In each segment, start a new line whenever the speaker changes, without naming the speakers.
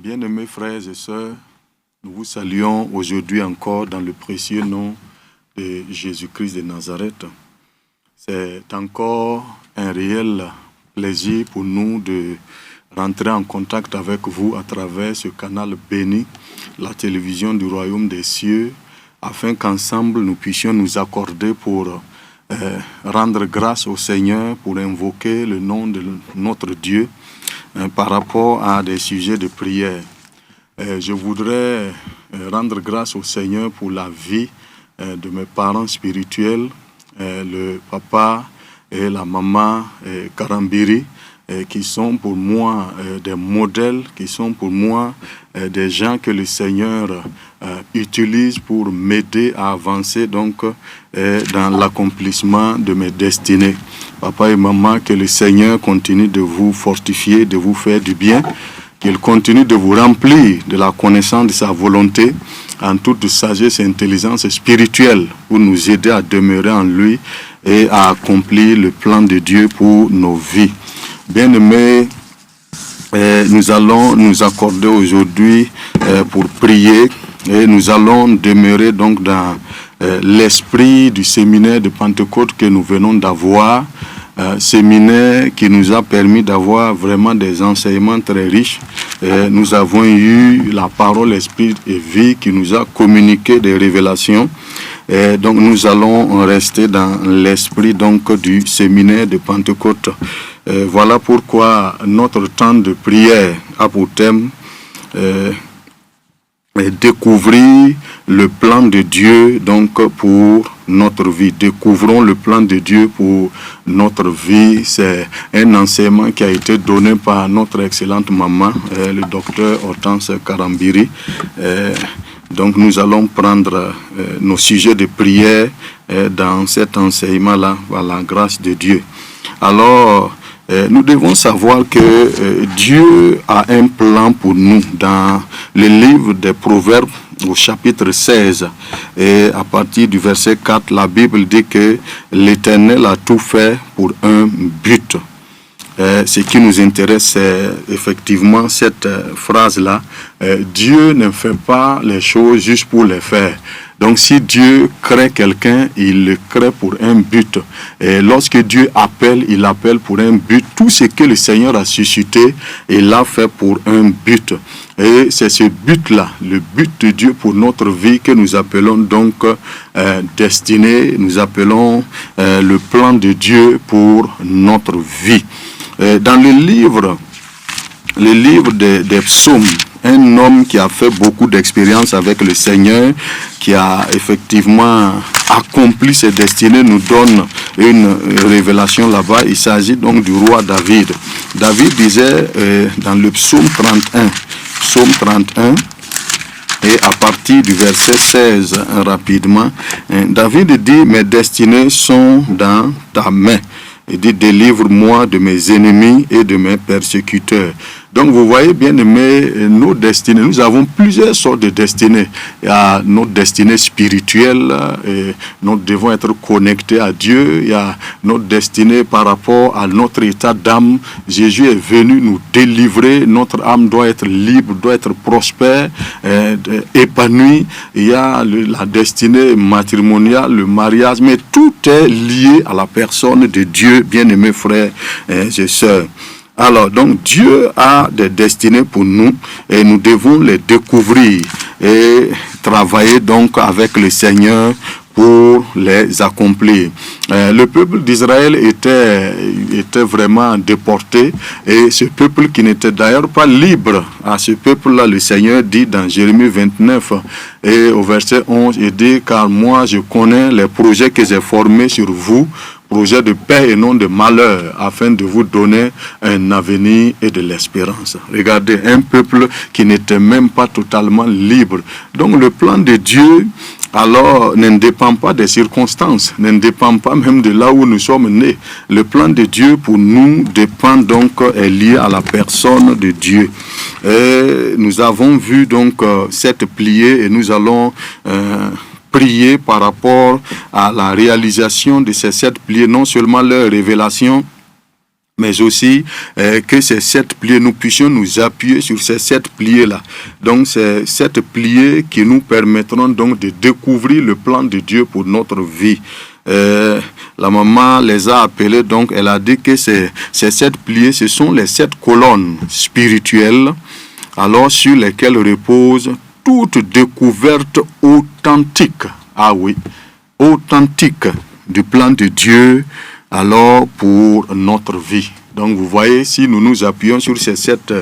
Bien-aimés frères et sœurs, nous vous saluons aujourd'hui encore dans le précieux nom de Jésus-Christ de Nazareth. C'est encore un réel plaisir pour nous de rentrer en contact avec vous à travers ce canal béni, la télévision du Royaume des cieux, afin qu'ensemble nous puissions nous accorder pour rendre grâce au Seigneur, pour invoquer le nom de notre Dieu par rapport à des sujets de prière. Je voudrais rendre grâce au Seigneur pour la vie de mes parents spirituels, le papa et la maman Karambiri, qui sont pour moi des modèles, qui sont pour moi des gens que le Seigneur utilise pour m'aider à avancer donc dans l'accomplissement de mes destinées. Papa et maman, que le Seigneur continue de vous fortifier, de vous faire du bien, qu'il continue de vous remplir de la connaissance de sa volonté en toute sagesse et intelligence spirituelle pour nous aider à demeurer en lui et à accomplir le plan de Dieu pour nos vies. Bien-aimés, nous allons nous accorder aujourd'hui pour prier et nous allons demeurer donc dans l'esprit du séminaire de Pentecôte que nous venons d'avoir, séminaire qui nous a permis d'avoir vraiment des enseignements très riches. Nous avons eu la parole, esprit et vie qui nous a communiqué des révélations. Donc nous allons rester dans l'esprit donc du séminaire de Pentecôte. Voilà pourquoi notre temps de prière a pour thème découvrir le plan de Dieu donc pour notre vie. Découvrons le plan de Dieu pour notre vie. C'est un enseignement qui a été donné par notre excellente maman, le docteur Hortense Karambiri. Donc nous allons prendre nos sujets de prière dans cet enseignement-là, par la grâce de Dieu. Alors, nous devons savoir que Dieu a un plan pour nous. Dans le livre des Proverbes, au chapitre 16, et à partir du verset 4, la Bible dit que l'Éternel a tout fait pour un but. Ce qui nous intéresse, c'est effectivement cette phrase-là. Dieu ne fait pas les choses juste pour les faire. Donc si Dieu crée quelqu'un, il le crée pour un but. Et lorsque Dieu appelle, il appelle pour un but. Tout ce que le Seigneur a suscité, il l'a fait pour un but. Et c'est ce but-là, le but de Dieu pour notre vie que nous appelons donc destinée, nous appelons le plan de Dieu pour notre vie. Dans le livre des psaumes, un homme qui a fait beaucoup d'expérience avec le Seigneur, qui a effectivement accompli ses destinées, nous donne une révélation là-bas. Il s'agit donc du roi David. David disait dans le psaume 31, et à partir du verset 16, rapidement, David dit « Mes destinées sont dans ta main ». Il dit « Délivre-moi de mes ennemis et de mes persécuteurs ». Donc vous voyez bien aimé, nos destinées, nous avons plusieurs sortes de destinées. Il y a notre destinée spirituelle, et nous devons être connectés à Dieu. Il y a notre destinée par rapport à notre état d'âme. Jésus est venu nous délivrer, notre âme doit être libre, doit être prospère, épanouie. Il y a la destinée matrimoniale, le mariage, mais tout est lié à la personne de Dieu, bien-aimés frères et sœurs. Alors, donc, Dieu a des destinées pour nous et nous devons les découvrir et travailler donc avec le Seigneur pour les accomplir. Le peuple d'Israël était vraiment déporté, et ce peuple qui n'était d'ailleurs pas libre, à ce peuple-là, le Seigneur dit dans Jérémie 29 et au verset 11, il dit « Car moi je connais les projets que j'ai formés sur vous, projet de paix et non de malheur, afin de vous donner un avenir et de l'espérance. » Regardez, un peuple qui n'était même pas totalement libre. Donc le plan de Dieu, alors, ne dépend pas des circonstances, ne dépend pas même de là où nous sommes nés. Le plan de Dieu pour nous dépend donc, est lié à la personne de Dieu. Et nous avons vu donc cette pliée et nous allons prier par rapport à la réalisation de ces 7 pliés, non seulement leur révélation, mais aussi que ces 7 piliers, nous puissions nous appuyer sur ces 7 piliers-là. Donc, c'est 7 piliers qui nous permettront donc de découvrir le plan de Dieu pour notre vie. La maman les a appelés, donc elle a dit que ces 7 piliers, ce sont les 7 colonnes spirituelles, alors sur lesquelles repose toute découverte authentique, authentique du plan de Dieu, alors pour notre vie. Donc vous voyez, si nous nous appuyons sur ces 7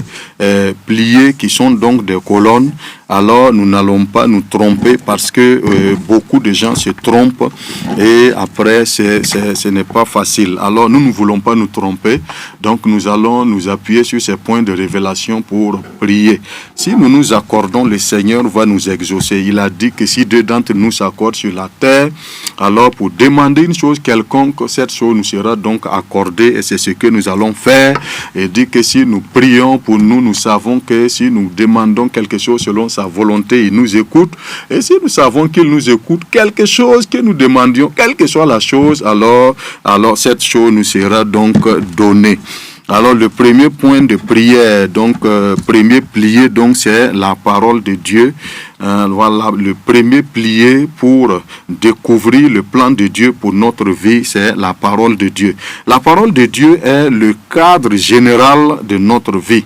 piliers qui sont donc des colonnes, alors nous n'allons pas nous tromper, parce que beaucoup de gens se trompent et après ce n'est pas facile. Alors nous ne voulons pas nous tromper, donc nous allons nous appuyer sur ces points de révélation pour prier. Si nous nous accordons, le Seigneur va nous exaucer. Il a dit que si 2 d'entre nous s'accordent sur la terre, alors pour demander une chose quelconque, cette chose nous sera donc accordée, et c'est ce que nous allons faire. Et dit que si nous prions pour nous, nous savons que si nous demandons quelque chose selon sa volonté, il nous écoute. Et si nous savons qu'il nous écoute, quelque chose que nous demandions, quelle que soit la chose, alors cette chose nous sera donc donnée. Alors le premier point de prière, donc premier pilier, donc c'est la parole de Dieu. Voilà, le premier pilier pour découvrir le plan de Dieu pour notre vie, c'est la parole de Dieu. La parole de Dieu est le cadre général de notre vie.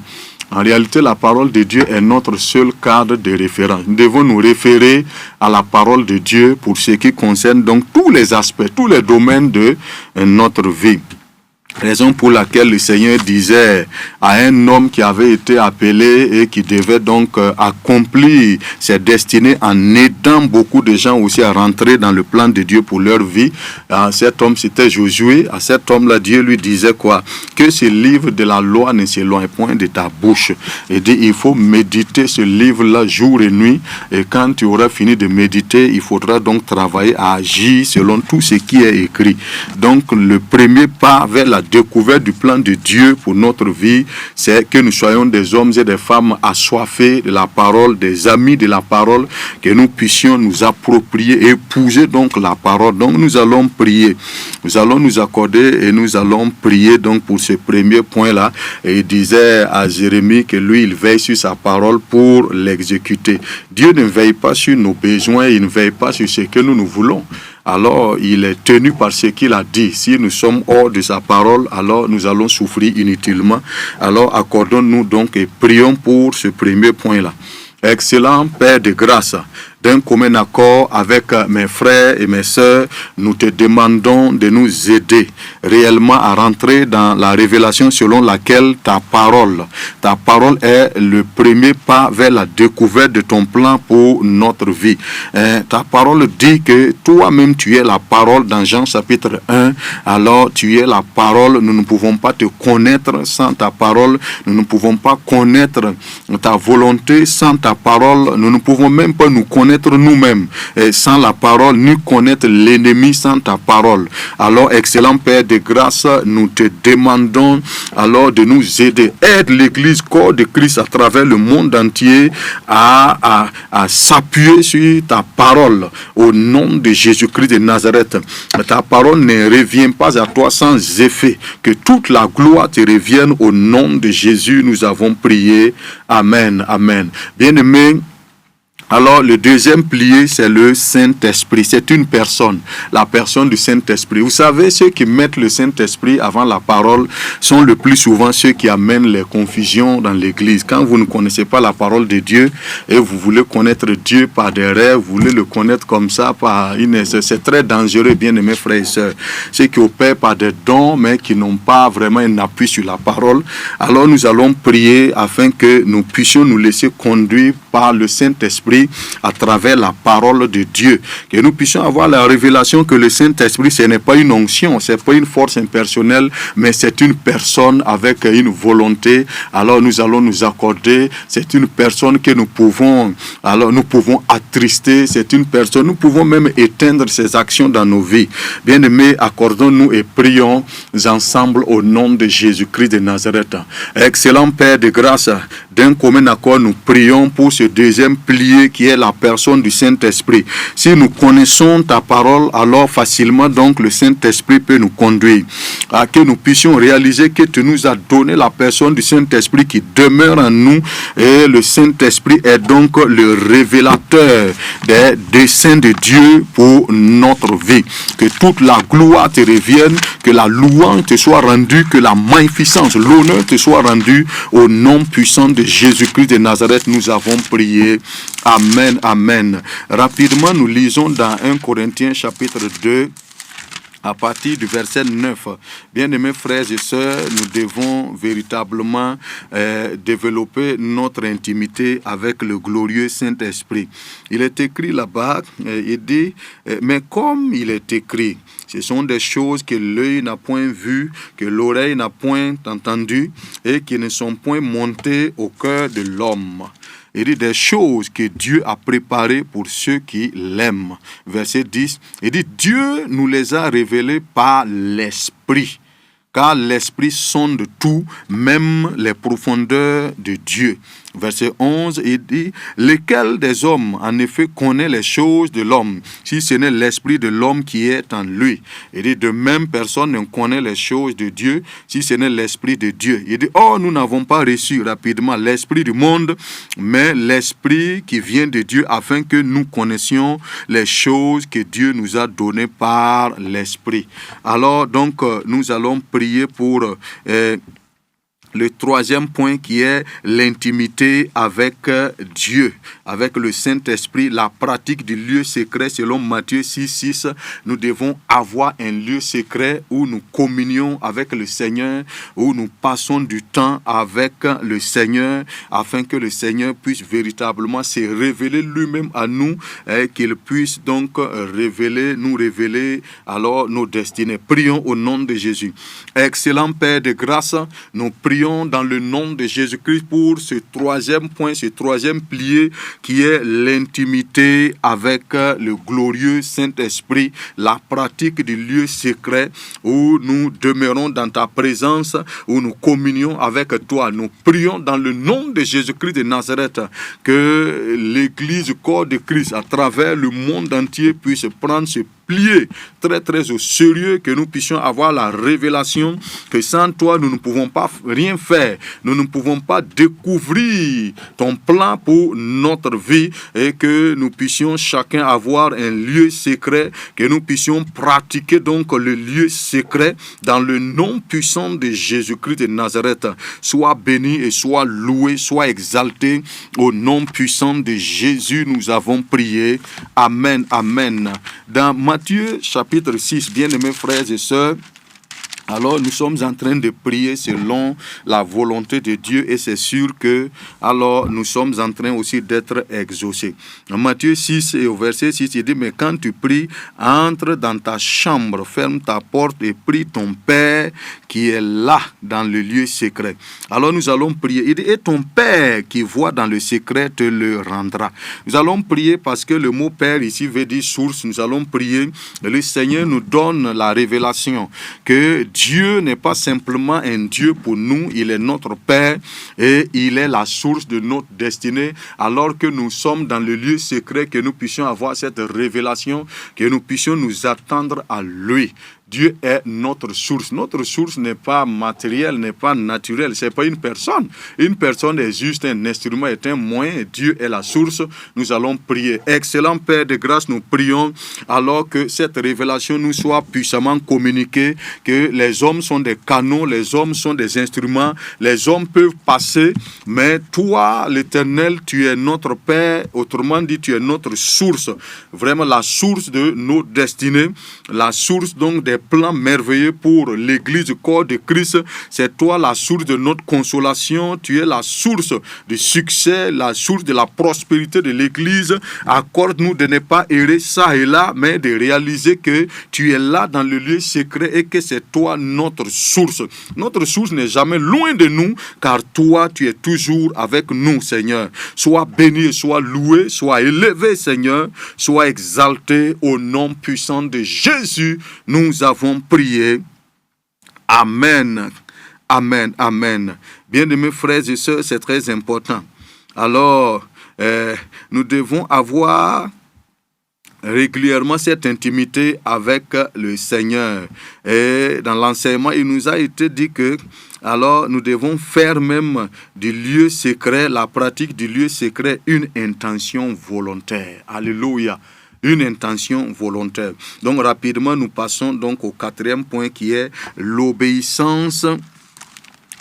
En réalité, la parole de Dieu est notre seul cadre de référence. Nous devons nous référer à la parole de Dieu pour ce qui concerne donc tous les aspects, tous les domaines de notre vie. Raison pour laquelle le Seigneur disait à un homme qui avait été appelé et qui devait donc accomplir ses destinées en aidant beaucoup de gens aussi à rentrer dans le plan de Dieu pour leur vie. Cet homme, c'était Josué. À cet homme-là, Dieu lui disait quoi? Que ce livre de la loi ne s'éloigne point de ta bouche. Il dit, il faut méditer ce livre-là jour et nuit. Et quand tu auras fini de méditer, il faudra donc travailler à agir selon tout ce qui est écrit. Donc, le premier pas vers la découverte du plan de Dieu pour notre vie, c'est que nous soyons des hommes et des femmes assoiffés de la parole, des amis de la parole, que nous puissions nous approprier, épouser donc la parole. Donc nous allons prier, nous allons nous accorder et nous allons prier donc pour ce premier point-là. Et il disait à Jérémie que lui, il veille sur sa parole pour l'exécuter. Dieu ne veille pas sur nos besoins, il ne veille pas sur ce que nous voulons. Alors il est tenu par ce qu'il a dit. Si nous sommes hors de sa parole, alors nous allons souffrir inutilement. Alors accordons-nous donc et prions pour ce premier point-là. Excellent Père de grâce, d'un commun accord avec mes frères et mes sœurs, nous te demandons de nous aider réellement à rentrer dans la révélation selon laquelle ta parole est le premier pas vers la découverte de ton plan pour notre vie. Ta parole dit que toi-même tu es la parole dans Jean chapitre 1, alors tu es la parole, nous ne pouvons pas te connaître sans ta parole, nous ne pouvons pas connaître ta volonté sans ta parole, nous ne pouvons même pas nous connaître nous-mêmes sans la parole, ni connaître l'ennemi sans ta parole. Alors, excellent Père de grâce, nous te demandons alors de nous aider. Aide l'Église, corps de Christ à travers le monde entier à s'appuyer sur ta parole au nom de Jésus-Christ de Nazareth. Ta parole ne revient pas à toi sans effet. Que toute la gloire te revienne au nom de Jésus. Nous avons prié. Amen. Amen. Bien-aimés, alors, le deuxième pilier, c'est le Saint-Esprit. C'est une personne, la personne du Saint-Esprit. Vous savez, ceux qui mettent le Saint-Esprit avant la parole sont le plus souvent ceux qui amènent les confusions dans l'Église. Quand vous ne connaissez pas la parole de Dieu et vous voulez connaître Dieu par des rêves, vous voulez le connaître comme ça, c'est très dangereux, bien-aimés frères et sœurs. Ceux qui opèrent par des dons, mais qui n'ont pas vraiment un appui sur la parole. Alors, nous allons prier afin que nous puissions nous laisser conduire par le Saint-Esprit à travers la parole de Dieu, que nous puissions avoir la révélation que le Saint-Esprit, ce n'est pas une onction, ce n'est pas une force impersonnelle, mais c'est une personne avec une volonté. Alors nous allons nous accorder, c'est une personne que nous pouvons attrister, c'est une personne, nous pouvons même éteindre ses actions dans nos vies. Bien-aimés, accordons-nous et prions ensemble au nom de Jésus-Christ de Nazareth. Excellent Père de grâce, d'un commun accord, nous prions pour ce deuxième pilier qui est la personne du Saint-Esprit. Si nous connaissons ta parole, alors facilement donc le Saint-Esprit peut nous conduire. À que nous puissions réaliser que tu nous as donné la personne du Saint-Esprit qui demeure en nous, et le Saint-Esprit est donc le révélateur des desseins de Dieu pour notre vie. Que toute la gloire te revienne, que la louange te soit rendue, que la magnificence, l'honneur te soit rendu au nom puissant de Jésus-Christ de Nazareth. Nous avons prié. Amen, amen. Rapidement, nous lisons dans 1 Corinthiens chapitre 2, à partir du verset 9. Bien-aimés frères et sœurs, nous devons véritablement développer notre intimité avec le glorieux Saint-Esprit. Il est écrit là-bas, il dit, mais comme il est écrit, ce sont des choses que l'œil n'a point vues, que l'oreille n'a point entendues et qui ne sont point montées au cœur de l'homme. Il dit des choses que Dieu a préparées pour ceux qui l'aiment. Verset 10, il dit Dieu nous les a révélées par l'Esprit. Car l'Esprit sonde tout, même les profondeurs de Dieu. Verset 11, il dit, lequel des hommes, en effet, connaît les choses de l'homme, si ce n'est l'Esprit de l'homme qui est en lui. Il dit, de même, personne ne connaît les choses de Dieu, si ce n'est l'Esprit de Dieu. Il dit, oh, nous n'avons pas reçu rapidement l'Esprit du monde, mais l'Esprit qui vient de Dieu, afin que nous connaissions les choses que Dieu nous a données par l'Esprit. Alors, donc, nous allons prier pour le troisième point qui est l'intimité avec Dieu, avec le Saint-Esprit, la pratique du lieu secret selon Matthieu 6, nous devons avoir un lieu secret où nous communions avec le Seigneur, où nous passons du temps avec le Seigneur, afin que le Seigneur puisse véritablement se révéler lui-même à nous et qu'il puisse donc nous révéler alors nos destinées. Prions au nom de Jésus. Excellent Père de grâce, nous prions dans le nom de Jésus-Christ pour ce troisième point, ce troisième pilier qui est l'intimité avec le glorieux Saint-Esprit, la pratique du lieu secret où nous demeurons dans ta présence, où nous communions avec toi. Nous prions dans le nom de Jésus-Christ de Nazareth que l'Église, corps de Christ, à travers le monde entier puisse prendre ce plier très très au sérieux, que nous puissions avoir la révélation que sans toi nous ne pouvons pas rien faire, nous ne pouvons pas découvrir ton plan pour notre vie, et que nous puissions chacun avoir un lieu secret, que nous puissions pratiquer donc le lieu secret dans le nom puissant de Jésus-Christ de Nazareth. Sois béni et sois loué, sois exalté au nom puissant de Jésus. Nous avons prié. Amen, amen. Dans Matthieu chapitre 6, bien-aimés frères et sœurs, alors nous sommes en train de prier selon la volonté de Dieu, et c'est sûr que alors nous sommes en train aussi d'être exaucés. En Matthieu 6 et au verset 6, il dit, mais quand tu pries, entre dans ta chambre, ferme ta porte et prie ton Père qui est là dans le lieu secret. Alors nous allons prier. Il dit, et ton Père qui voit dans le secret te le rendra. Nous allons prier parce que le mot Père ici veut dire source. Nous allons prier. Le Seigneur nous donne la révélation que Dieu n'est pas simplement un Dieu pour nous, il est notre Père et il est la source de notre destinée. Alors que nous sommes dans le lieu secret, que nous puissions avoir cette révélation, que nous puissions nous attendre à lui. Dieu est notre source. Notre source n'est pas matérielle, n'est pas naturelle. Ce n'est pas une personne. Une personne est juste un instrument, est un moyen. Dieu est la source. Nous allons prier. Excellent Père de grâce, nous prions alors que cette révélation nous soit puissamment communiquée, que les hommes sont des canaux, les hommes sont des instruments, les hommes peuvent passer, mais toi, l'Éternel, tu es notre Père. Autrement dit, tu es notre source. Vraiment la source de nos destinées, la source donc des plans merveilleux pour l'Église du corps de Christ. C'est toi la source de notre consolation. Tu es la source du succès, la source de la prospérité de l'Église. Accorde-nous de ne pas errer ça et là, mais de réaliser que tu es là dans le lieu secret et que c'est toi notre source. Notre source n'est jamais loin de nous, car toi, tu es toujours avec nous, Seigneur. Sois béni, sois loué, sois élevé, Seigneur. Sois exalté au nom puissant de Jésus. Nous avons prié. Amen. Amen, amen. Bien-aimés frères et sœurs, c'est très important. Alors, nous devons avoir régulièrement cette intimité avec le Seigneur. Et dans l'enseignement, il nous a été dit que alors nous devons faire même du lieu secret, la pratique du lieu secret, une intention volontaire. Alléluia. Une intention volontaire. Donc rapidement, nous passons donc au 4e point qui est l'obéissance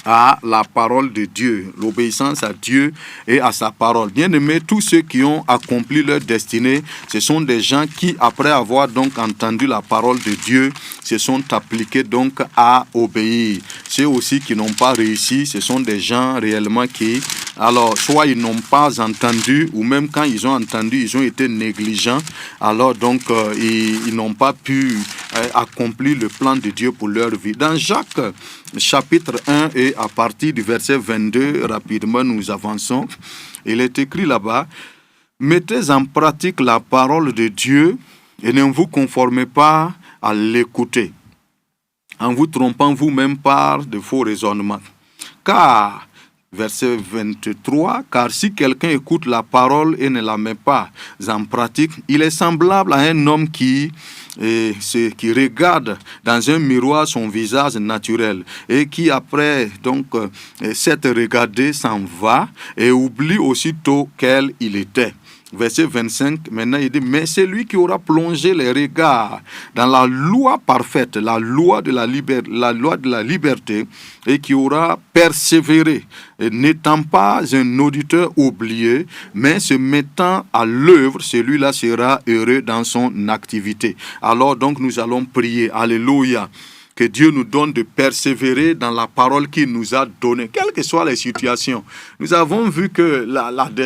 à la parole de Dieu, l'obéissance à Dieu et à sa parole. Bien-aimés, tous ceux qui ont accompli leur destinée, ce sont des gens qui, après avoir donc entendu la parole de Dieu, se sont appliqués donc à obéir. Ceux aussi qui n'ont pas réussi, ce sont des gens réellement qui, alors, soit ils n'ont pas entendu, ou même quand ils ont entendu, ils ont été négligents, alors donc ils n'ont pas pu accomplir le plan de Dieu pour leur vie. Dans Jacques, chapitre 1 et à partir du verset 22, rapidement nous avançons, il est écrit là-bas, « Mettez en pratique la parole de Dieu et ne vous conformez pas à l'écouter, en vous trompant vous-même par de faux raisonnements. Car, verset 23, car si quelqu'un écoute la parole et ne la met pas en pratique, il est semblable à un homme qui regarde dans un miroir son visage naturel et qui après donc s'être regardé s'en va et oublie aussitôt quel il était. Verset 25, maintenant il dit, mais c'est lui qui aura plongé les regards dans la loi parfaite, la loi de la liberté, et qui aura persévéré, n'étant pas un auditeur oublié, mais se mettant à l'œuvre, celui-là sera heureux dans son activité. Alors donc nous allons prier, alléluia. Que Dieu nous donne de persévérer dans la parole qu'il nous a donnée, quelles que soient les situations. Nous avons vu que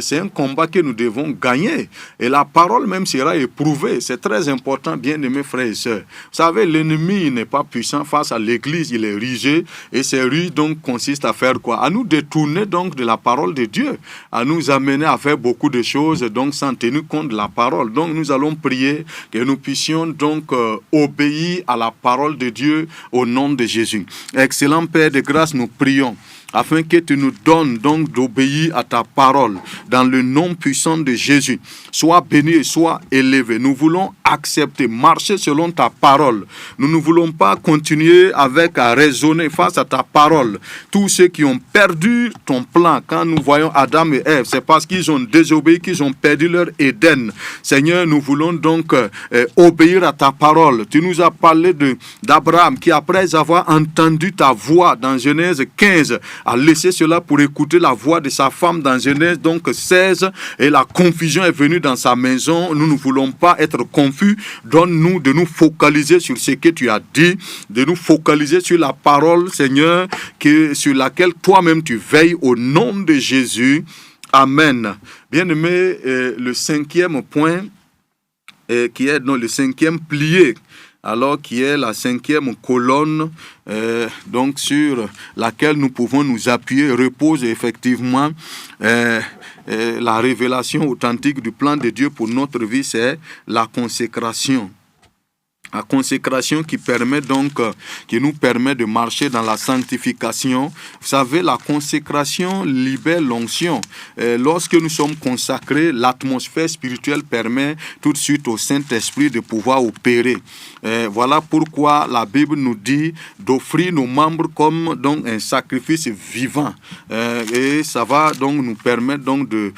c'est un combat que nous devons gagner. Et la parole même sera éprouvée. C'est très important, bien-aimés frères et sœurs. Vous savez, l'ennemi n'est pas puissant face à l'Église, il est rusé. Et ces ruses donc consistent à faire quoi? À nous détourner donc de la parole de Dieu, à nous amener à faire beaucoup de choses donc sans tenir compte de la parole. Donc nous allons prier que nous puissions donc obéir à la parole de Dieu au nom de Jésus. Excellent Père de grâce, nous prions afin que tu nous donnes donc d'obéir à ta parole dans le nom puissant de Jésus. Sois béni et sois élevé. Nous voulons accepter, marcher selon ta parole. Nous ne voulons pas continuer à raisonner face à ta parole. Tous ceux qui ont perdu ton plan, quand nous voyons Adam et Ève, c'est parce qu'ils ont désobéi, qu'ils ont perdu leur Éden. Seigneur, nous voulons donc obéir à ta parole. Tu nous as parlé d'Abraham qui, après avoir entendu ta voix dans Genèse 15, a laissé cela pour écouter la voix de sa femme dans Genèse donc 16, et la confusion est venue dans sa maison. Nous ne voulons pas être confus. Donne-nous de nous focaliser sur ce que tu as dit, de nous focaliser sur la parole, Seigneur, sur laquelle toi-même tu veilles au nom de Jésus. Amen. Bien-aimé, le 5e point, qui est le 5e plié, alors qui est la 5e colonne donc sur laquelle nous pouvons nous appuyer, repose effectivement la révélation authentique du plan de Dieu pour notre vie, c'est la consécration. La consécration qui nous permet de marcher dans la sanctification. Vous savez, la consécration libère l'onction. Lorsque nous sommes consacrés, l'atmosphère spirituelle permet tout de suite au Saint-Esprit de pouvoir opérer. Voilà pourquoi la Bible nous dit d'offrir nos membres comme donc un sacrifice vivant. Et ça va donc nous permettre donc de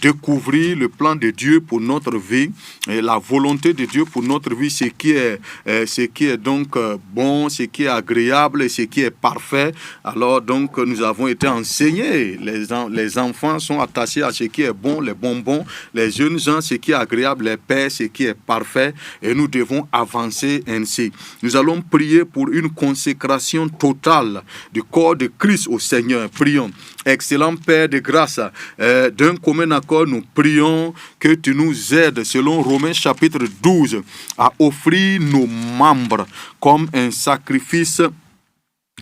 découvrir le plan de Dieu pour notre vie, et la volonté de Dieu pour notre vie, ce qui est donc bon, ce qui est agréable et ce qui est parfait. Alors donc nous avons été enseignés. Les enfants sont attachés à ce qui est bon, les bonbons. Les jeunes gens, ce qui est agréable, les pères, ce qui est parfait. Et nous devons avancer ainsi. Nous allons prier pour une consécration totale du corps de Christ au Seigneur. Prions. Excellent Père de grâce, d'un commun accord, nous prions que tu nous aides, selon Romains chapitre 12, à offrir nos membres comme un sacrifice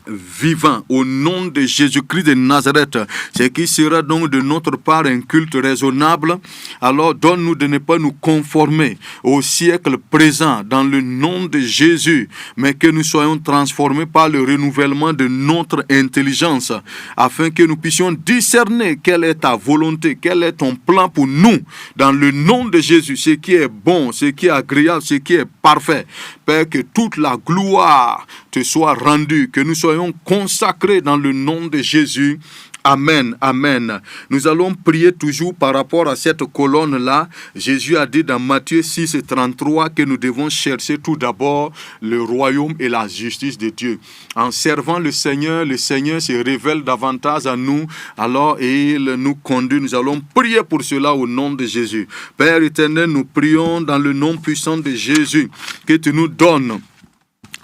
vivant au nom de Jésus-Christ de Nazareth, ce qui sera donc de notre part un culte raisonnable. Alors donne-nous de ne pas nous conformer au siècle présent dans le nom de Jésus, mais que nous soyons transformés par le renouvellement de notre intelligence, afin que nous puissions discerner quelle est ta volonté, quel est ton plan pour nous, dans le nom de Jésus, ce qui est bon, ce qui est agréable, ce qui est parfait. Père, que toute la gloire te soit rendue, que nous soyons consacrés dans le nom de Jésus. Amen, amen. Nous allons prier toujours par rapport à cette colonne-là. Jésus a dit dans Matthieu 6, 33 que nous devons chercher tout d'abord le royaume et la justice de Dieu. En servant le Seigneur se révèle davantage à nous, alors il nous conduit. Nous allons prier pour cela au nom de Jésus. Père éternel, nous prions dans le nom puissant de Jésus que tu nous donnes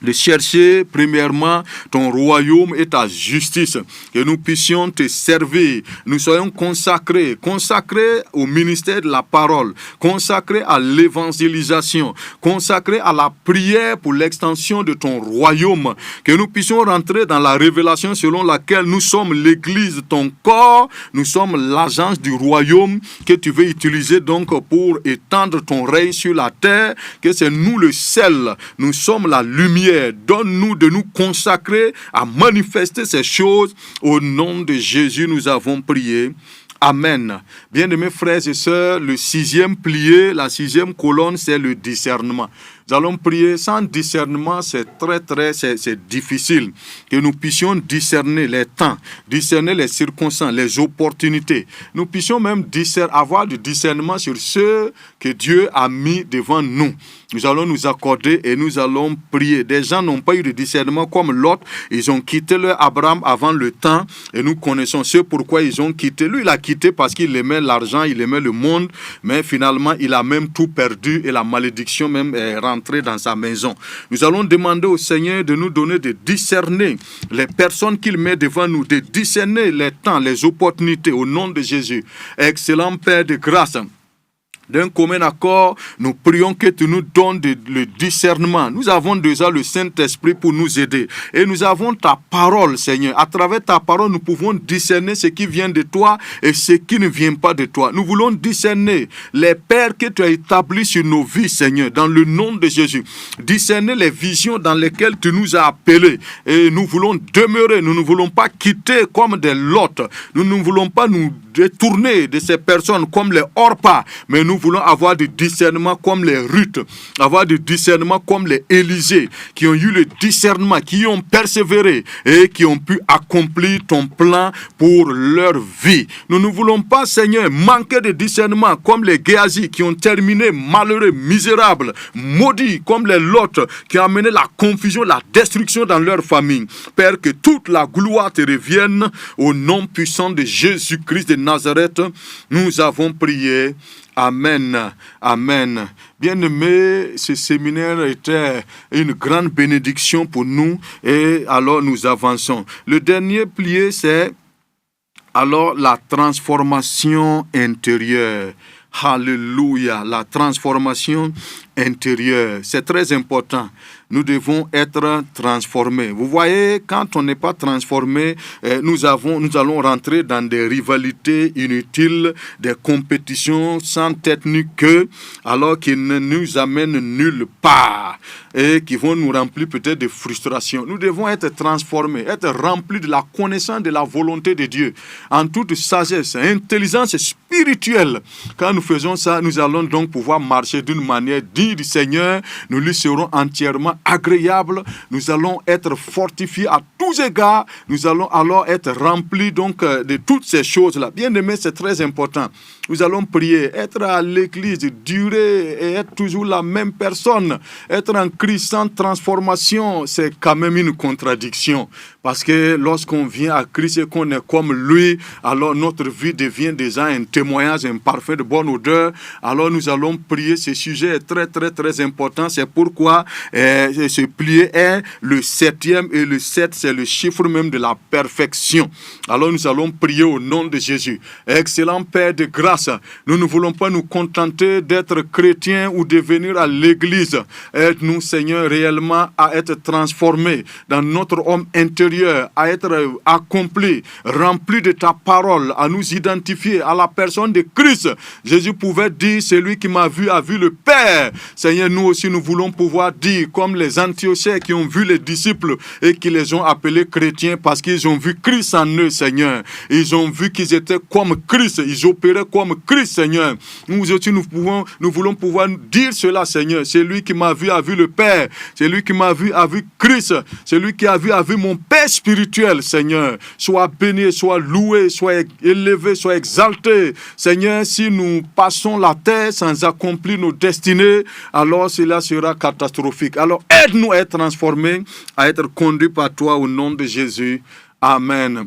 de chercher premièrement ton royaume et ta justice, que nous puissions te servir, nous soyons consacrés au ministère de la parole, consacrés à l'évangélisation, consacrés à la prière pour l'extension de ton royaume, que nous puissions rentrer dans la révélation selon laquelle nous sommes l'église, ton corps, nous sommes l'agence du royaume que tu veux utiliser donc pour étendre ton règne sur la terre, que c'est nous le sel, nous sommes la lumière. Donne-nous de nous consacrer à manifester ces choses. Au nom de Jésus, nous avons prié. Amen. Bien-aimés frères et sœurs, le 6e pilier, la 6e colonne, c'est le discernement. Nous allons prier. Sans discernement, c'est c'est difficile. Que nous puissions discerner les temps, discerner les circonstances, les opportunités. Nous puissions même avoir du discernement sur ceux que Dieu a mis devant nous. Nous allons nous accorder et nous allons prier. Des gens n'ont pas eu de discernement comme Lot. Ils ont quitté leur Abraham avant le temps. Et nous connaissons ce pourquoi ils ont quitté. Lui, il a quitté parce qu'il aimait l'argent, il aimait le monde. Mais finalement, il a même tout perdu et la malédiction même est rentrée dans sa maison. Nous allons demander au Seigneur de nous donner de discerner les personnes qu'il met devant nous, de discerner les temps, les opportunités au nom de Jésus. Excellent Père de grâce. D'un commun accord, nous prions que tu nous donnes le discernement. Nous avons déjà le Saint-Esprit pour nous aider. Et nous avons ta parole, Seigneur. À travers ta parole, nous pouvons discerner ce qui vient de toi et ce qui ne vient pas de toi. Nous voulons discerner les pères que tu as établis sur nos vies, Seigneur, dans le nom de Jésus. Discerner les visions dans lesquelles tu nous as appelés. Et nous voulons demeurer. Nous ne voulons pas quitter comme des Lots. Nous ne voulons pas nous détourner de ces personnes comme les Orpas. Mais nous voulons avoir du discernement comme les Ruth, avoir du discernement comme les Élisée, qui ont eu le discernement, qui ont persévéré et qui ont pu accomplir ton plan pour leur vie. Nous ne voulons pas, Seigneur, manquer de discernement comme les Géasi qui ont terminé malheureux, misérables, maudits comme les Lot qui ont amené la confusion, la destruction dans leur famille. Père, que toute la gloire te revienne au nom puissant de Jésus-Christ de Nazareth. Nous avons prié. Amen, amen. Bien-aimés, ce séminaire était une grande bénédiction pour nous et alors nous avançons. Le dernier pilier, c'est alors la transformation intérieure. Alléluia, la transformation intérieure, c'est très important. Nous devons être transformés. Vous voyez, quand on n'est pas transformé, nous allons rentrer dans des rivalités inutiles, des compétitions sans tête ni queue, alors qu'ils ne nous amènent nulle part et qui vont nous remplir peut-être de frustration. Nous devons être transformés, être remplis de la connaissance de la volonté de Dieu, en toute sagesse, intelligence spirituelle. Quand nous faisons ça, nous allons donc pouvoir marcher d'une manière digne du Seigneur. Nous lui serons entièrement agréable, nous allons être fortifiés à tous égards, nous allons alors être remplis donc de toutes ces choses-là. Bien-aimés, c'est très important. Nous allons prier, être à l'église, durer et être toujours la même personne. Être en Christ sans transformation, c'est quand même une contradiction. Parce que lorsqu'on vient à Christ et qu'on est comme lui, alors notre vie devient déjà un témoignage, un parfum de bonne odeur. Alors nous allons prier, ce sujet est très très très important. C'est pourquoi ce plié est le 7e et le 7 c'est le chiffre même de la perfection. Alors nous allons prier au nom de Jésus. Excellent Père de grâce, nous ne voulons pas nous contenter d'être chrétiens ou de venir à l'église. Aide-nous Seigneur réellement à être transformés dans notre homme intérieur, à être accompli, rempli de ta parole, à nous identifier à la personne de Christ. Jésus pouvait dire, celui qui m'a vu a vu le Père. Seigneur, nous aussi nous voulons pouvoir dire, comme les Antiochais qui ont vu les disciples et qui les ont appelés chrétiens parce qu'ils ont vu Christ en eux, Seigneur. Ils ont vu qu'ils étaient comme Christ, ils opéraient comme Christ, Seigneur. Nous aussi nous voulons pouvoir dire cela, Seigneur. Celui qui m'a vu a vu le Père. Celui qui m'a vu a vu Christ. Celui qui a vu mon Père spirituel, Seigneur. Sois béni, sois loué, sois élevé, sois exalté. Seigneur, si nous passons la terre sans accomplir nos destinées, alors cela sera catastrophique. Alors aide-nous à être transformés, à être conduits par toi au nom de Jésus. Amen.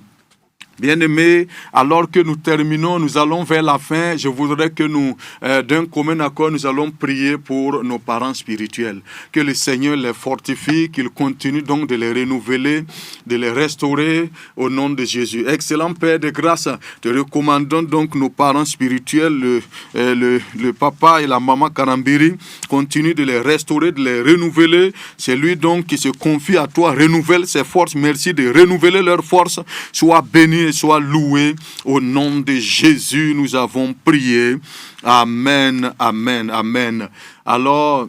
Bien-aimés, alors que nous terminons, nous allons vers la fin. Je voudrais que nous, d'un commun accord, nous allons prier pour nos parents spirituels. Que le Seigneur les fortifie, qu'il continue donc de les renouveler, de les restaurer au nom de Jésus. Excellent Père de grâce, te recommandons donc nos parents spirituels, le papa et la maman Karambiri. Continue de les restaurer, de les renouveler. C'est lui donc qui se confie à toi, renouvelle ses forces. Merci de renouveler leurs forces. Sois béni et sois loué. Au nom de Jésus, nous avons prié. Amen, amen, amen. Alors,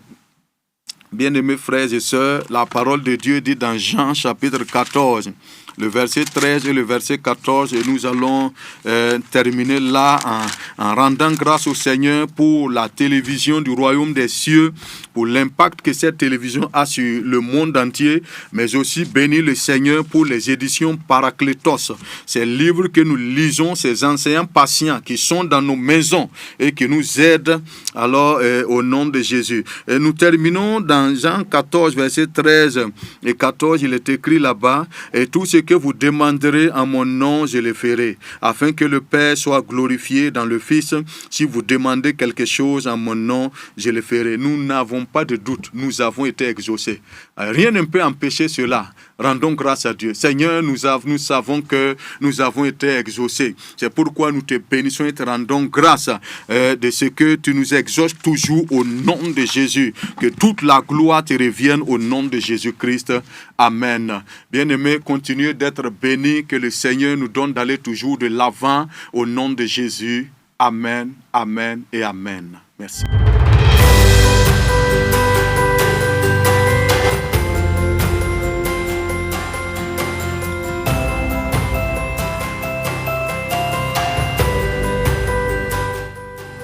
bien-aimés frères et sœurs, la parole de Dieu dit dans Jean chapitre 14, le verset 13 et le verset 14, et nous allons terminer là en rendant grâce au Seigneur pour la télévision du royaume des cieux, pour l'impact que cette télévision a sur le monde entier, mais aussi bénir le Seigneur pour les éditions Paraclétos, ces livres que nous lisons, ces enseignants patients qui sont dans nos maisons et qui nous aident alors au nom de Jésus. Et nous terminons dans Jean 14, verset 13 et 14, il est écrit là-bas, et tout ce que vous demanderez en mon nom, je le ferai, afin que le Père soit glorifié dans le Fils. Si vous demandez quelque chose en mon nom, je le ferai. Nous n'avons pas de doute, nous avons été exaucés. Rien ne peut empêcher cela. Rendons grâce à Dieu. Seigneur, nous savons que nous avons été exaucés. C'est pourquoi nous te bénissons et te rendons grâce de ce que tu nous exauces toujours au nom de Jésus. Que toute la gloire te revienne au nom de Jésus-Christ. Amen. Bien-aimés, continuez d'être bénis. Que le Seigneur nous donne d'aller toujours de l'avant au nom de Jésus. Amen, amen et amen. Merci.